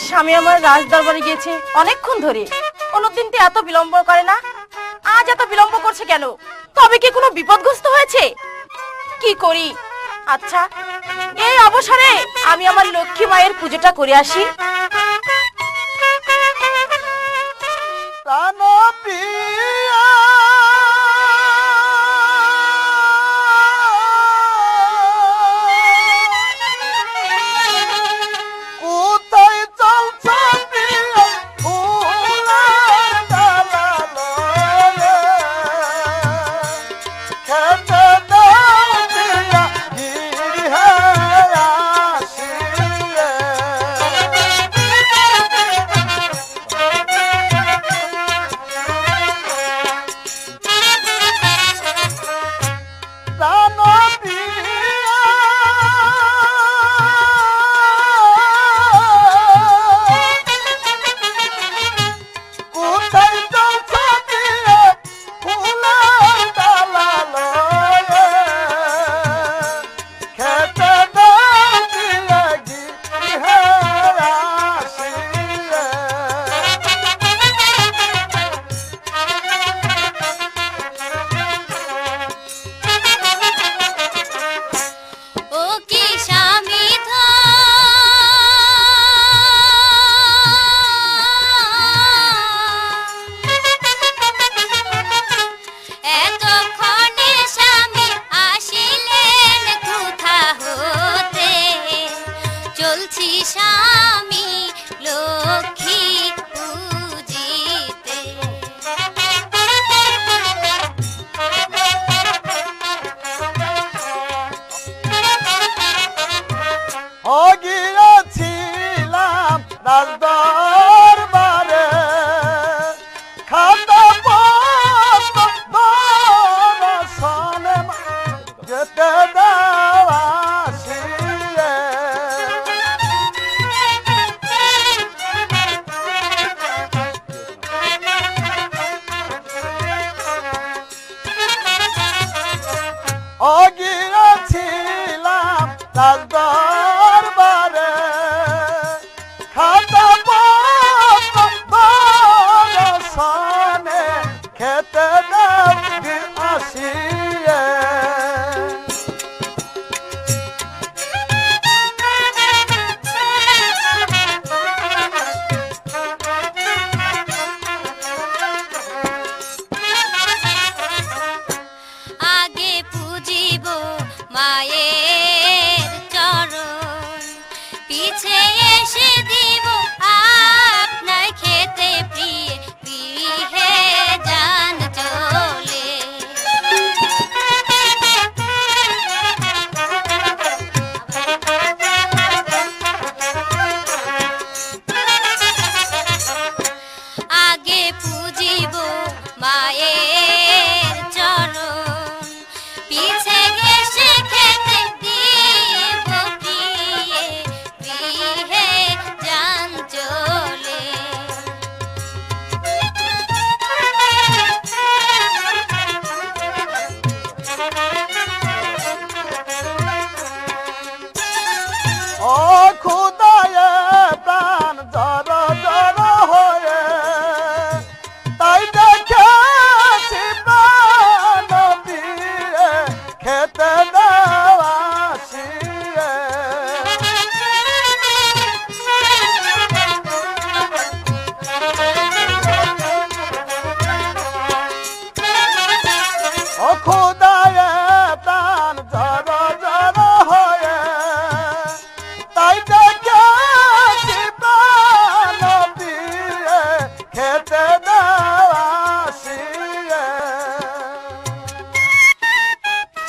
স্বামী আমার রাজ দরবারে গিয়েছে অনেকক্ষণ ধরে, কোনোদিন তো এত বিলম্ব করে না, আজ এত বিলম্ব করছে কেন? তবে কি কোনো বিপদগ্রস্ত হয়েছে? কি করি? আচ্ছা, এই অবসরে আমি আমার লক্ষ্মী মায়ের পুজোটা করে আসি।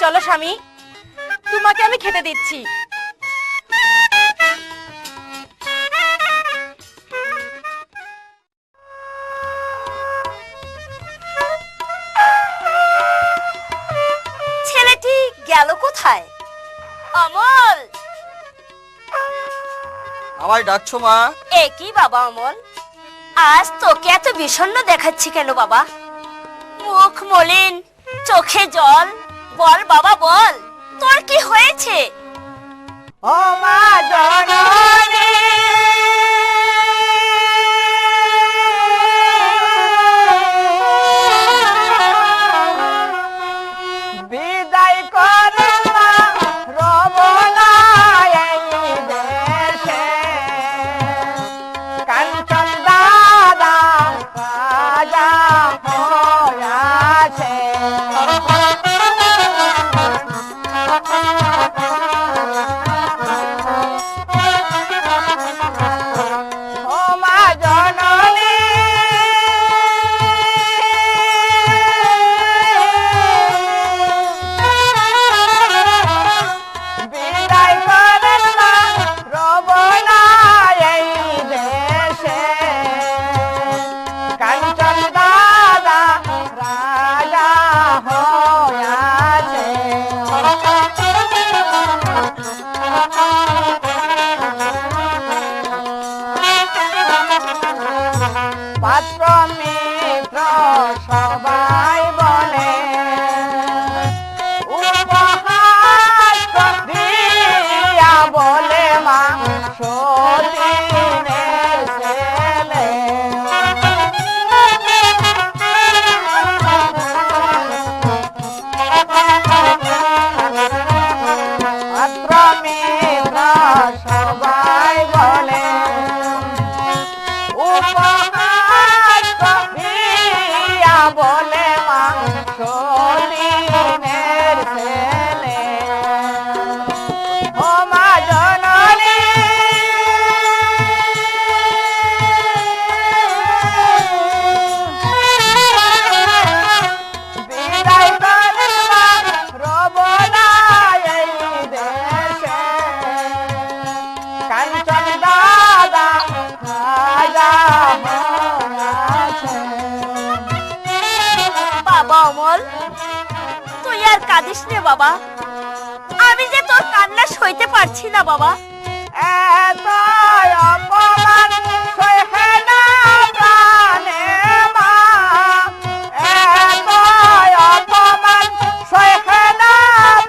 চলো স্বামী, তোমাকে আমি খেতে দিচ্ছি। ছেলেটি গেল কোথায়? অমল, আমায় ডাকছো মা? এ কি বাবা অমল, আজ তোকে এত বিষণ্ণ দেখাচ্ছি কেন বাবা? মুখ মলিন, চোখে জল, বল বাবা বল, তোর কি হয়েছে? ও মা জননী প্রমিত সবাই বলে উপহাস কবিয়া বলে মাংস দিনের ছেলে ও মা জননী বিদায় করে মা রব না এই দেশে কাঞ্চন দাদা রাজা হয়েছে। বাবা অমল, তুই আর কাঁদিস নে বাবা, আমি যে তোর কান্না সইতে পারছি না বাবা। এত অপমান সহে না প্রাণে মা, এত অপমান সহে না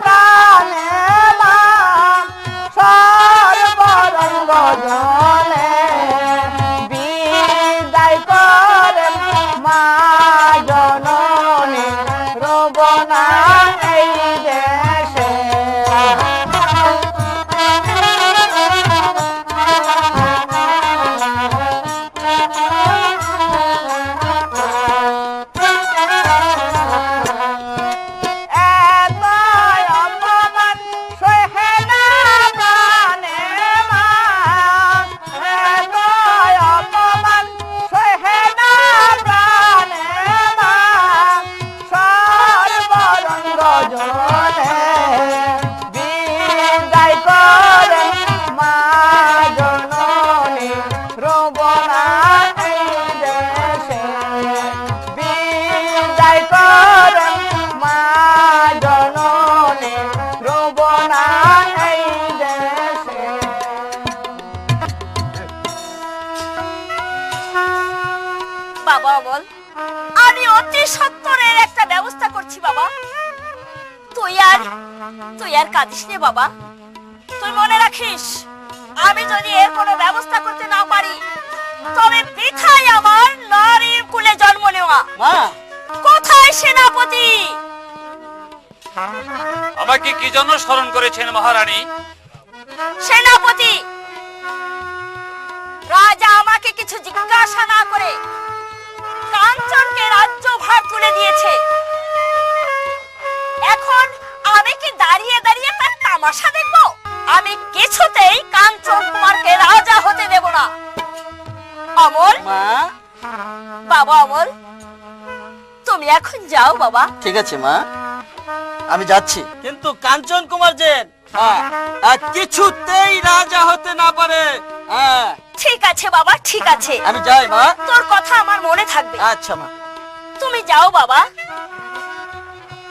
প্রাণে মা, সর্বরঙ্গ জলে বিদায় করে মা জননী রব না এই দেশে। এত অপমান সহে না প্রাণে মা, এত অপমান সহে না প্রাণে মা, সর্বরঙ্গ জলে বিদায় করে মা জননী রব না এই দেশে। বিদায় করে মা জননী রব না এই দেশে। বাবা অমল, আমি অতি সত্বরের একটা ব্যবস্থা করছি বাবা। তুই আর কাঁদিস নে বাবা। তুই মনে রাখিস, আমি যদি এর কোনো ব্যবস্থা করতে না পারি তবে বৃথাই আমার নারীর কুলে জন্ম নেওয়া। মা, কোথায় সেনাপতি? আমাকে কি জন্য স্মরণ করেছেন মহারানী? সেনাপতি, রাজা আমাকে কিছু জিজ্ঞাসা না করে কাঞ্চনকে রাজ্যভার তুলে দিয়েছে। এখন আমি কি দাঁড়িয়ে দাঁড়িয়ে তার তামাশা দেখব? আমি কিছুতেই কাঞ্চন কুমারকে রাজা হতে দেব না। অমল, মা, বাবা অমল, তুমি এখন যাও বাবা। ঠিক আছে মা, আমি যাচ্ছি। কিন্তু কাঞ্চন কুমার যে কিছুতেই রাজা হতে না পারে। ঠিক আছে বাবা, ঠিক আছে, আমি যাই মা। তোর কথা আমার মনে থাকবে। আচ্ছা মা। তুমি যাও বাবা।